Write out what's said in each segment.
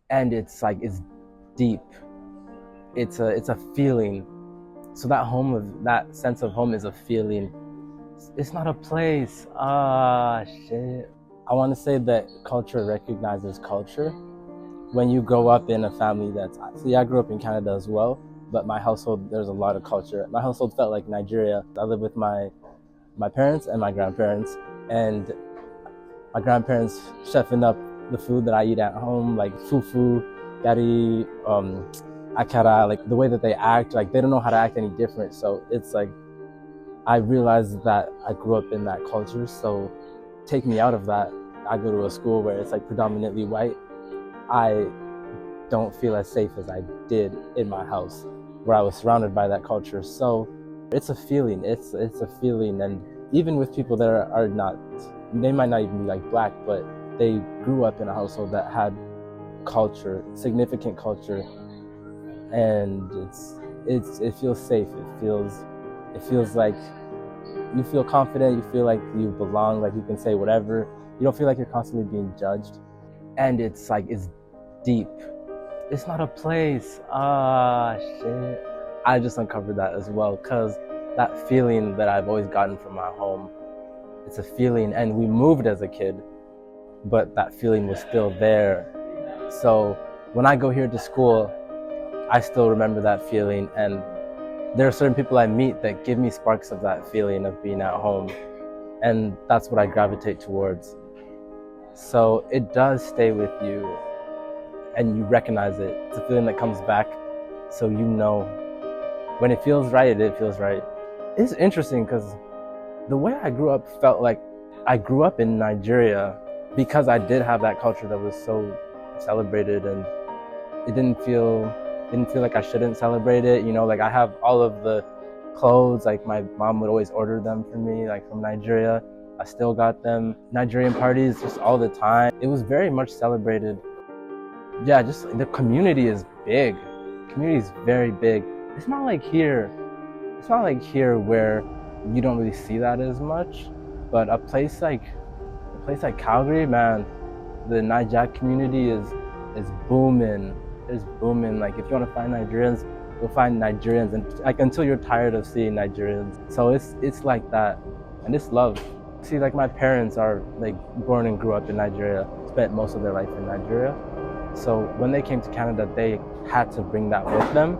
and it's deep. It's a feeling. So that sense of home is a feeling. It's not a place. Ah, shit. I want to say that culture recognizes culture. When you grow up in a family I grew up in Canada as well, but my household, there's a lot of culture. My household felt like Nigeria. I live with my parents and my grandparents, and my grandparents chefing up the food that I eat at home, like fufu, gari, akara, like the way that they act, like they don't know how to act any different. So it's like, I realized that I grew up in that culture. So take me out of that. I go to a school where it's like predominantly white. I don't feel as safe as I did in my house where I was surrounded by that culture. So it's a feeling. It's a feeling. And even with people that are not, they might not even be like black, but they grew up in a household that had culture, significant culture, and it feels safe. It feels like you feel confident. You feel like you belong. Like you can say whatever. You don't feel like you're constantly being judged. And it's deep. It's not a place. Ah, shit. I just uncovered that as well, because that feeling that I've always gotten from my home, it's a feeling, and we moved as a kid, but that feeling was still there. So when I go here to school, I still remember that feeling, and there are certain people I meet that give me sparks of that feeling of being at home, and that's what I gravitate towards. So it does stay with you, and you recognize it. It's a feeling that comes back, so you know when it feels right, it feels right. It's interesting because the way I grew up felt like I grew up in Nigeria, because I did have that culture that was so celebrated, and it didn't feel like I shouldn't celebrate it. You know, like I have all of the clothes, like my mom would always order them for me, like from Nigeria. I still got them. Nigerian parties just all the time. It was very much celebrated. Yeah, just the community is big. The community is very big. It's not like here where you don't really see that as much. But a place like Calgary, man, the Nijak community is booming. It's booming. Like if you want to find Nigerians, you'll find Nigerians, and like until you're tired of seeing Nigerians. So it's like that, and it's love. See, like my parents are like born and grew up in Nigeria, spent most of their life in Nigeria. So when they came to Canada, they had to bring that with them.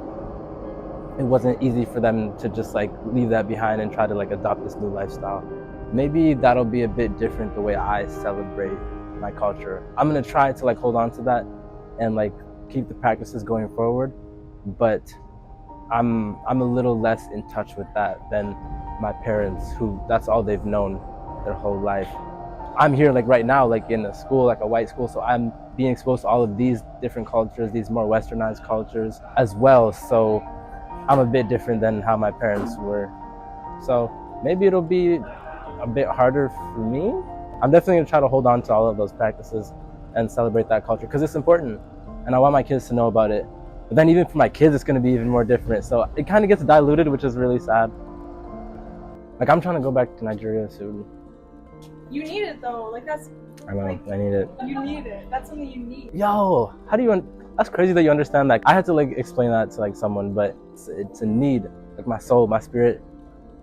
It wasn't easy for them to just like leave that behind and try to like adopt this new lifestyle. Maybe that'll be a bit different the way I celebrate my culture. I'm gonna try to like hold on to that and like keep the practices going forward, but I'm a little less in touch with that than my parents, who that's all they've known their whole life. I'm here like right now, like in a school, like a white school, so I'm being exposed to all of these different cultures, these more westernized cultures as well. So I'm a bit different than how my parents were. So maybe it'll be a bit harder for me. I'm definitely gonna try to hold on to all of those practices and celebrate that culture, because it's important, and I want my kids to know about it. But then even for my kids, it's gonna be even more different. So it kind of gets diluted, which is really sad. Like I'm trying to go back to Nigeria soon. You need it though, like that's. I know, like, I need it. You need it. That's something you need. Yo, how do you? That's crazy that you understand that. I had to like explain that to like someone, but it's a need. Like my soul, my spirit,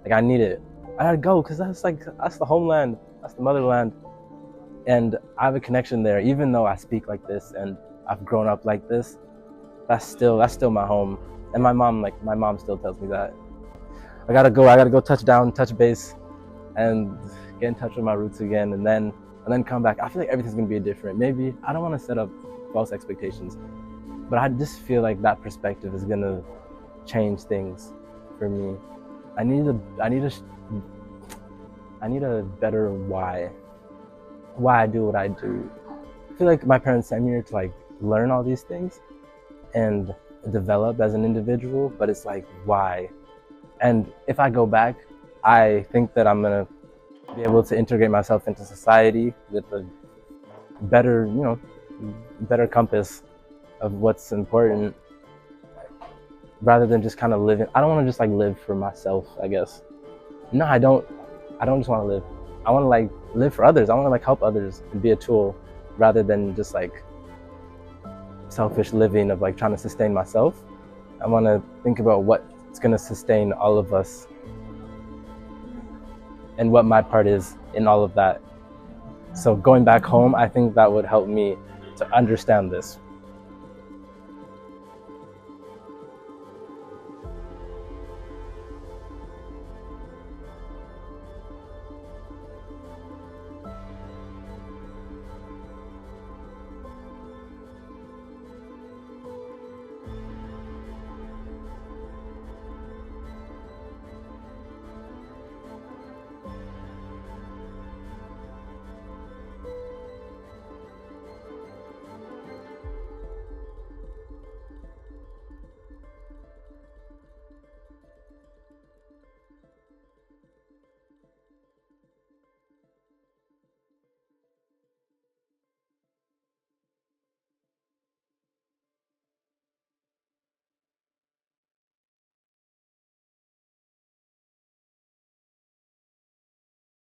like I need it. I gotta go, because that's the homeland, that's the motherland, and I have a connection there. Even though I speak like this and I've grown up like this, that's still my home. And my mom still tells me that. I gotta go touch down, touch base, and get in touch with my roots again, and then come back. I feel like everything's gonna be different. Maybe I don't want to set up false expectations, but I just feel like that perspective is gonna change things for me. I need a better why I do what I do. I feel like my parents sent me here to like learn all these things and develop as an individual, but it's like why? And if I go back, I think that I'm gonna be able to integrate myself into society with a better, better compass of what's important, rather than just kind of living. I don't want to just like live for myself, I guess. No, I don't just want to live. I want to like live for others. I want to like help others and be a tool, rather than just like selfish living of like trying to sustain myself. I want to think about what's going to sustain all of us and what my part is in all of that. So going back home, I think that would help me to understand this.